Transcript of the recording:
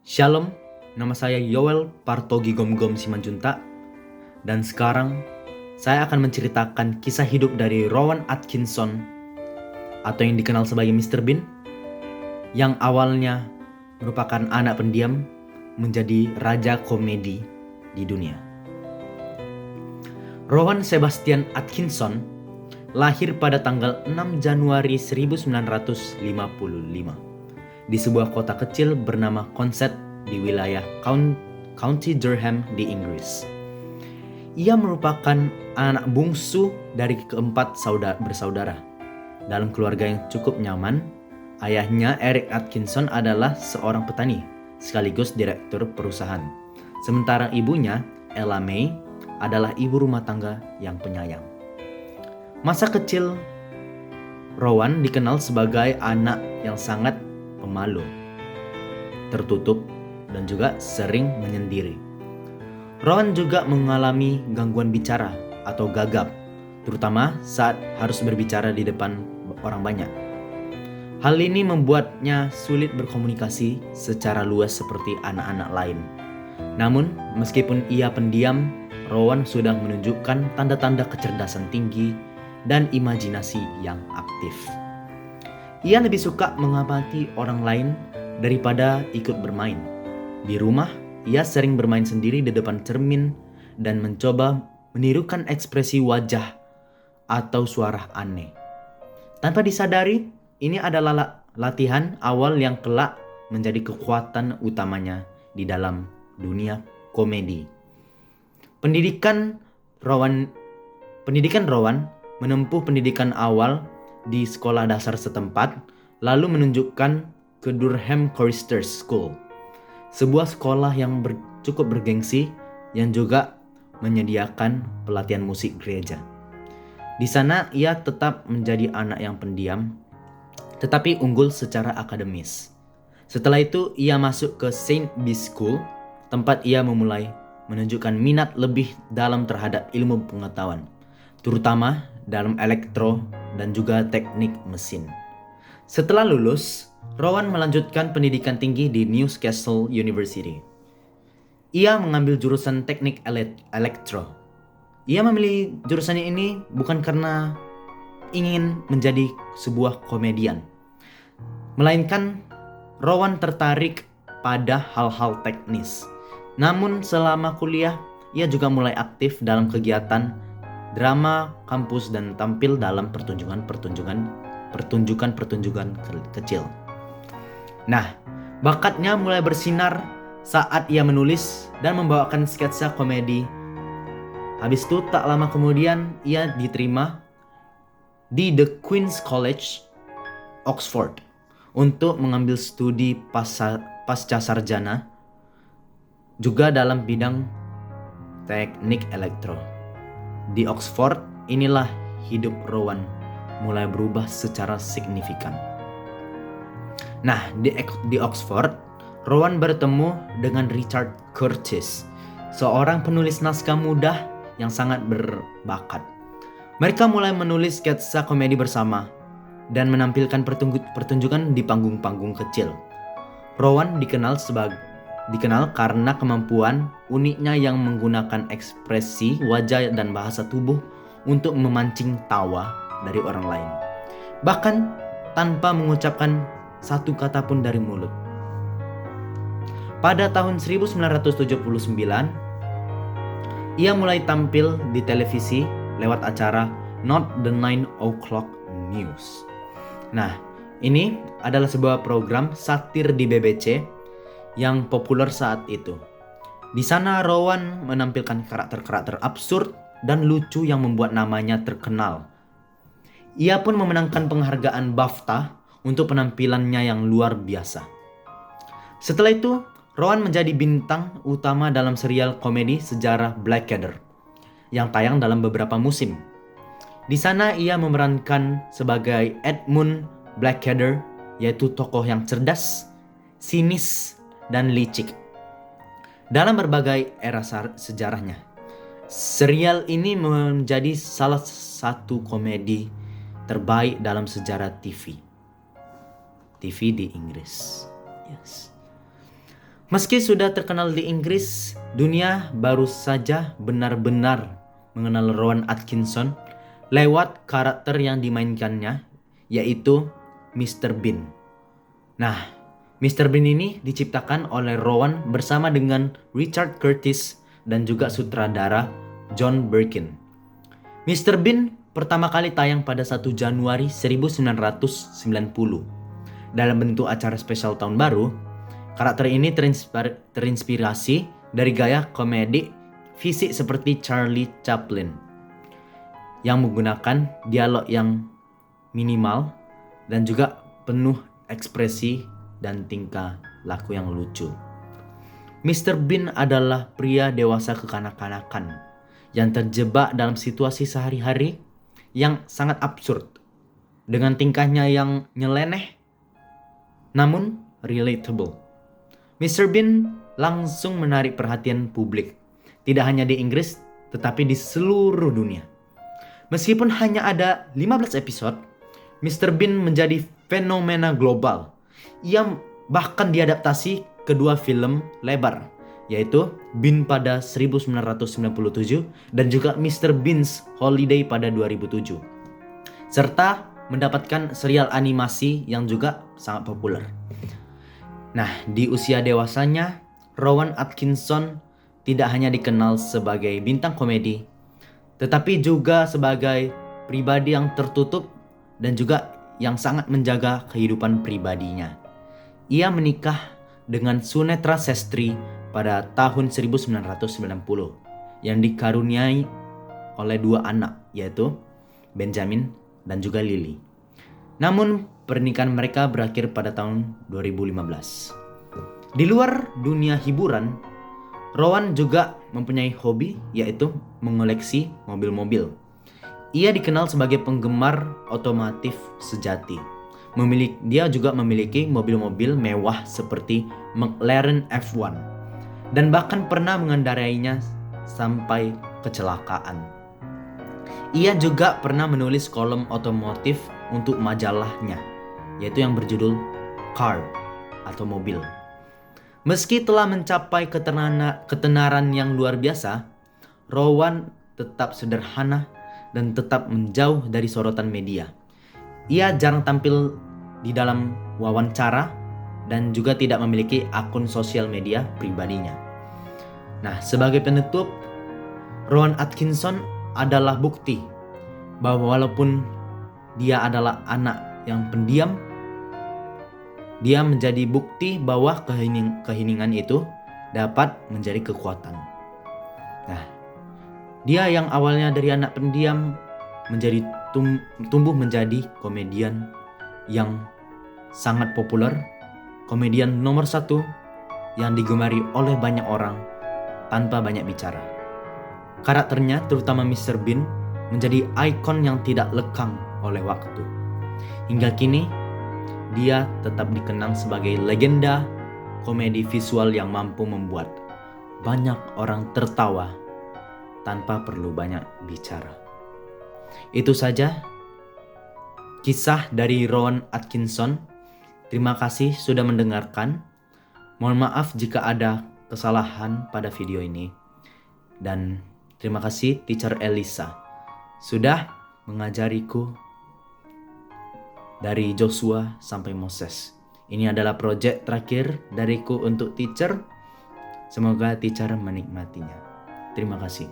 Shalom, nama saya Yoel Partogi Gomgom Simanjuntak, dan sekarang saya akan menceritakan kisah hidup dari Rowan Atkinson atau yang dikenal sebagai Mr. Bean, yang awalnya merupakan anak pendiam menjadi raja komedi di dunia. Rowan Sebastian Atkinson lahir pada tanggal 6 Januari 1955 di sebuah kota kecil bernama Consett di wilayah County Durham di Inggris. Ia merupakan anak bungsu dari keempat bersaudara. Dalam keluarga yang cukup nyaman, ayahnya Eric Atkinson adalah seorang petani sekaligus direktur perusahaan. Sementara ibunya, Ella May, adalah ibu rumah tangga yang penyayang. Masa kecil Rowan dikenal sebagai anak yang sangat pemalu, tertutup, dan juga sering menyendiri. Rowan juga mengalami gangguan bicara atau gagap, terutama saat harus berbicara di depan orang banyak. Hal ini membuatnya sulit berkomunikasi secara luas seperti anak-anak lain. Namun, meskipun ia pendiam, Rowan sudah menunjukkan tanda-tanda kecerdasan tinggi dan imajinasi yang aktif. Ia lebih suka mengamati orang lain daripada ikut bermain. Di rumah, ia sering bermain sendiri di depan cermin dan mencoba menirukan ekspresi wajah atau suara aneh. Tanpa disadari, ini adalah latihan awal yang kelak menjadi kekuatan utamanya di dalam dunia komedi. Pendidikan Rowan menempuh pendidikan awal di sekolah dasar setempat, lalu menunjukkan ke Durham Choristers School, sebuah sekolah yang cukup bergengsi yang juga menyediakan pelatihan musik gereja. Di sana ia tetap menjadi anak yang pendiam, tetapi unggul secara akademis. Setelah itu ia masuk ke St. Bees School, tempat ia memulai menunjukkan minat lebih dalam terhadap ilmu pengetahuan, terutama dalam elektro dan juga teknik mesin. Setelah lulus, Rowan melanjutkan pendidikan tinggi di Newcastle University. Ia mengambil jurusan teknik elektro. Ia memilih jurusan ini bukan karena ingin menjadi sebuah komedian, melainkan Rowan tertarik pada hal-hal teknis. Namun selama kuliah, ia juga mulai aktif dalam kegiatan drama kampus dan tampil dalam pertunjukan kecil. Nah, bakatnya mulai bersinar saat ia menulis dan membawakan sketsa komedi. Habis itu tak lama kemudian ia diterima di The Queen's College, Oxford, untuk mengambil studi pasca sarjana juga dalam bidang teknik elektro. Di Oxford, inilah hidup Rowan mulai berubah secara signifikan. Nah, di Oxford, Rowan bertemu dengan Richard Curtis, seorang penulis naskah muda yang sangat berbakat. Mereka mulai menulis sketsa komedi bersama dan menampilkan pertunjukan di panggung-panggung kecil. Rowan dikenal karena kemampuan uniknya yang menggunakan ekspresi wajah dan bahasa tubuh untuk memancing tawa dari orang lain, bahkan tanpa mengucapkan satu kata pun dari mulut. Pada tahun 1979, ia mulai tampil di televisi lewat acara Not the 9 O'Clock News. Nah, ini adalah sebuah program satir di BBC yang populer saat itu. Di sana Rowan menampilkan karakter-karakter absurd dan lucu yang membuat namanya terkenal. Ia pun memenangkan penghargaan BAFTA untuk penampilannya yang luar biasa. Setelah itu, Rowan menjadi bintang utama dalam serial komedi sejarah Blackadder yang tayang dalam beberapa musim. Di sana ia memerankan sebagai Edmund Blackadder, yaitu tokoh yang cerdas, sinis, dan licik. Dalam berbagai era sejarahnya, serial ini menjadi salah satu komedi terbaik dalam sejarah TV di Inggris. Yes. Meski sudah terkenal di Inggris, dunia baru saja benar-benar mengenal Rowan Atkinson lewat karakter yang dimainkannya, yaitu Mr. Bean. Nah, Mr. Bean ini diciptakan oleh Rowan bersama dengan Richard Curtis dan juga sutradara John Birkin. Mr. Bean pertama kali tayang pada 1 Januari 1990. Dalam bentuk acara spesial tahun baru, karakter ini terinspirasi dari gaya komedi fisik seperti Charlie Chaplin yang menggunakan dialog yang minimal dan juga penuh ekspresi dan tingkah laku yang lucu. Mr. Bean adalah pria dewasa kekanak-kanakan yang terjebak dalam situasi sehari-hari yang sangat absurd dengan tingkahnya yang nyeleneh namun relatable. Mr. Bean langsung menarik perhatian publik, tidak hanya di Inggris tetapi di seluruh dunia. Meskipun hanya ada 15 episode, Mr. Bean menjadi fenomena global. Ia bahkan diadaptasi kedua film lebar, yaitu Bean pada 1997 dan juga Mr. Bean's Holiday pada 2007. Serta mendapatkan serial animasi yang juga sangat populer. Nah, di usia dewasanya, Rowan Atkinson tidak hanya dikenal sebagai bintang komedi, tetapi juga sebagai pribadi yang tertutup dan juga yang sangat menjaga kehidupan pribadinya. Ia menikah dengan Sunetra Sestri pada tahun 1990 yang dikaruniai oleh 2 anak, yaitu Benjamin dan juga Lily. Namun pernikahan mereka berakhir pada tahun 2015. Di luar dunia hiburan, Rowan juga mempunyai hobi, yaitu mengoleksi mobil-mobil. Ia dikenal sebagai penggemar otomotif sejati. Dia juga memiliki mobil-mobil mewah seperti McLaren F1 dan bahkan pernah mengendarainya sampai kecelakaan. Ia juga pernah menulis kolom otomotif untuk majalahnya, yaitu yang berjudul Car atau Mobil. Meski telah mencapai ketenaran yang luar biasa, Rowan tetap sederhana dan tetap menjauh dari sorotan media. Ia jarang tampil di dalam wawancara dan juga tidak memiliki akun sosial media pribadinya. Nah, sebagai penutup, Rowan Atkinson adalah bukti bahwa walaupun dia adalah anak yang pendiam, dia menjadi bukti bahwa keheningan itu dapat menjadi kekuatan. Nah, dia yang awalnya dari anak pendiam menjadi tumbuh menjadi komedian yang sangat populer, komedian nomor 1 yang digemari oleh banyak orang tanpa banyak bicara. Karakternya, terutama Mr. Bean, menjadi ikon yang tidak lekang oleh waktu. Hingga kini, dia tetap dikenang sebagai legenda komedi visual yang mampu membuat banyak orang tertawa tanpa perlu banyak bicara. Itu saja kisah dari Rowan Atkinson. Terima kasih sudah mendengarkan. Mohon maaf jika ada kesalahan pada video ini. Dan terima kasih Teacher Elisa sudah mengajariku dari Joshua sampai Moses. Ini adalah proyek terakhir dariku untuk teacher. Semoga teacher menikmatinya. Terima kasih.